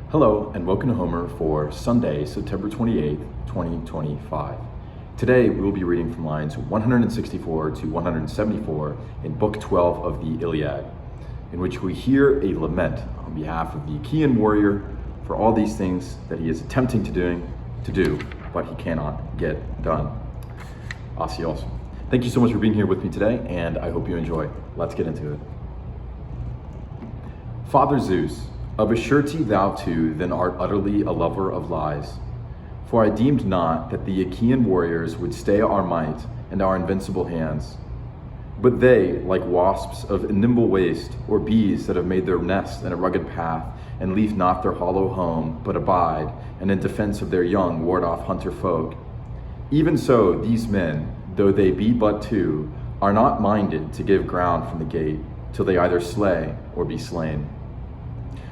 Hello and welcome to Homer for Sunday, September 28th, 2025. Today we will be reading from lines 164 to 174 in Book 12 of the Iliad, in which we hear a lament on behalf of the Achaean warrior for all these things that he is attempting to do, but he cannot get done. Asios. Thank you so much for being here with me today, and I hope you enjoy. Let's get into it. Father Zeus, of a surety thou too then art utterly a lover of lies. For I deemed not that the Achaean warriors would stay our might and our invincible hands. But they, like wasps of nimble waste, or bees that have made their nest in a rugged path, and leave not their hollow home, but abide, and in defense of their young ward off hunter folk. Even so these men, though they be but two, are not minded to give ground from the gate, till they either slay or be slain.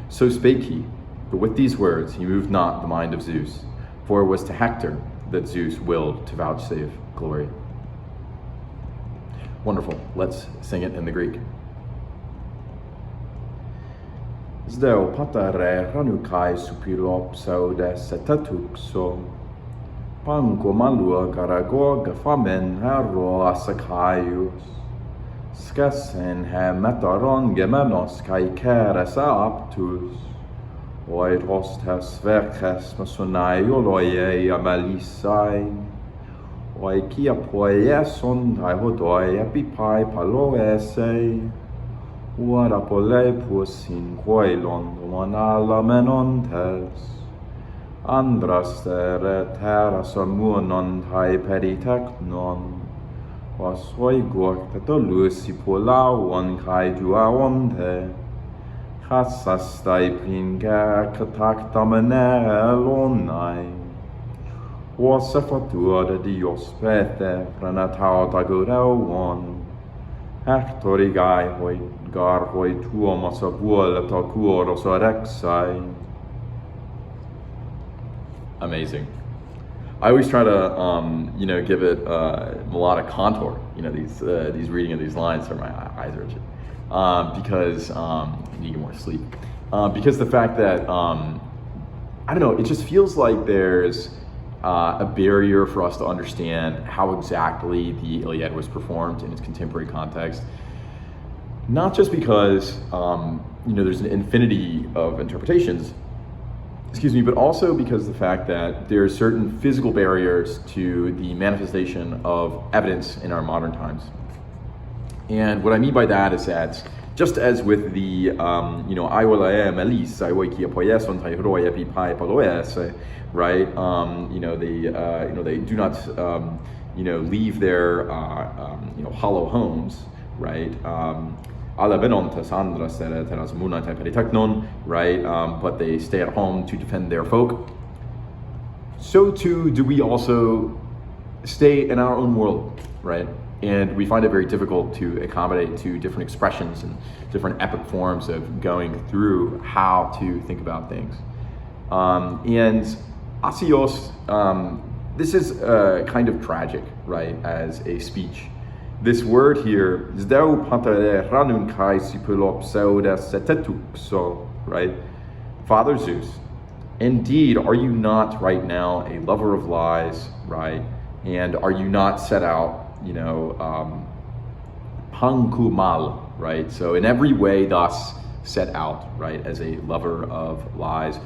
So spake he, but with these words he moved not the mind of Zeus, for it was to Hector that Zeus willed to vouchsafe glory. Wonderful. Let's sing it in the Greek. Zdeo patare ranukai supilop saude setatuxo, panko malua garago gafamen haro asakaius. Skesen he metaron gemenos kai keres aptus, oiros tes verches masonai oloie amelisai, oikia poieson daihodoi epipai paloese, uarapole pusin koilon monala menontes, andras tere terasamunon tai periteknon, was oigor tetolusi polauon kai duaonte, chassastai pringa kataktamene elonai, was sefatua de dios pete pranatao tagureuon, hectorigai hoi gar hoi tuomas abuole takuoros orexai. Amazing. I always try to, give it melodic contour. These reading of these lines, so my eyes are itching because I need to get more sleep. Because the fact that I don't know, it just feels like there's a barrier for us to understand how exactly the Iliad was performed in its contemporary context. Not just because there's an infinity of interpretations. But also because of the fact that there are certain physical barriers to the manifestation of evidence in our modern times. And what I mean by that is that just as with the, right, they do not, leave their, hollow homes, right? Right, but they stay at home to defend their folk. So too do we also stay in our own world, right? And we find it very difficult to accommodate to different expressions and different epic forms of going through how to think about things. And asios, this is kind of tragic, right, as a speech. This word here, right? Father Zeus, indeed, are you not right now a lover of lies, right? And are you not set out, pankumal, right? So in every way thus set out, right, as a lover of lies.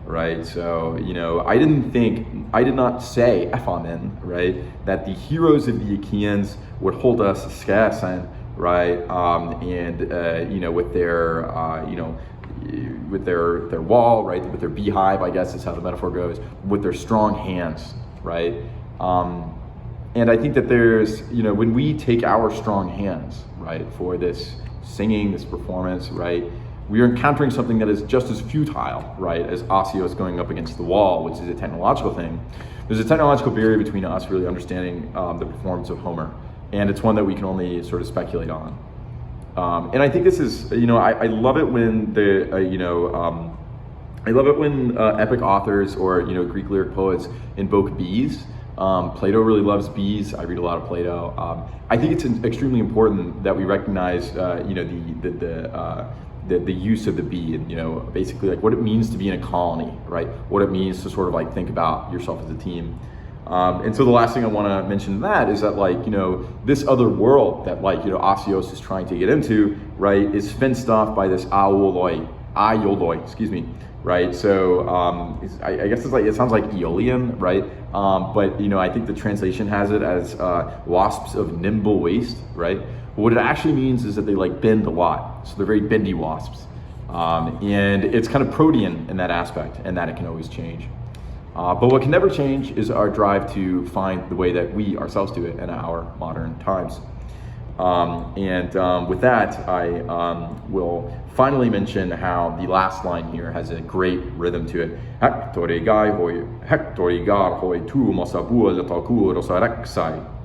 Right, so I did not say Ephamen, right, that the heroes of the Achaeans would hold us scarcen, right, with their wall, right, with their beehive, I guess is how the metaphor goes, with their strong hands, right, and I think that there's, when we take our strong hands, right, for this singing, this performance, right, we are encountering something that is just as futile, right, as Asios going up against the wall, which is a technological thing. There's a technological barrier between us really understanding the performance of Homer, and it's one that we can only sort of speculate on. And I think this is, I love it when epic authors or Greek lyric poets invoke bees, Plato really loves bees. I read a lot of Plato. I think it's extremely important that we recognize, the use of the bee, and basically like what it means to be in a colony, right? What it means to sort of like think about yourself as a team. And so the last thing I want to mention in that is that this other world that Asios is trying to get into, right, is fenced off by this aioloi, excuse me, right? So I guess it sounds like Aeolian, right? But I think the translation has it as wasps of nimble waist, right? But what it actually means is that they bend a lot, so they're very bendy wasps, and it's kind of protean in that aspect, and that it can always change. But what can never change is our drive to find the way that we ourselves do it in our modern times. With that, I will finally mention how the last line here has a great rhythm to it.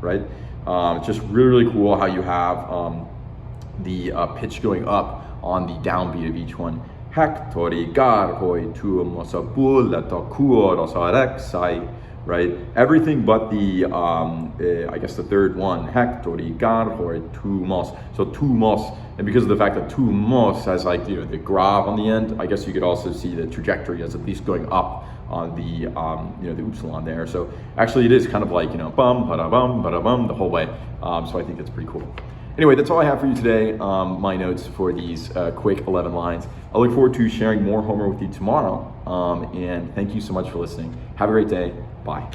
Right? It's just really, really cool how you have the pitch going up on the downbeat of each one. Right? Everything but the, I guess the third one, so tumos, and because of the fact that tumos has the grav on the end, I guess you could also see the trajectory as at least going up on the, the upsilon there. So actually it is kind of bum, bada bum, the whole way. So I think that's pretty cool. Anyway, that's all I have for you today. My notes for these quick 11 lines. I look forward to sharing more Homer with you tomorrow. And thank you so much for listening. Have a great day. Bye.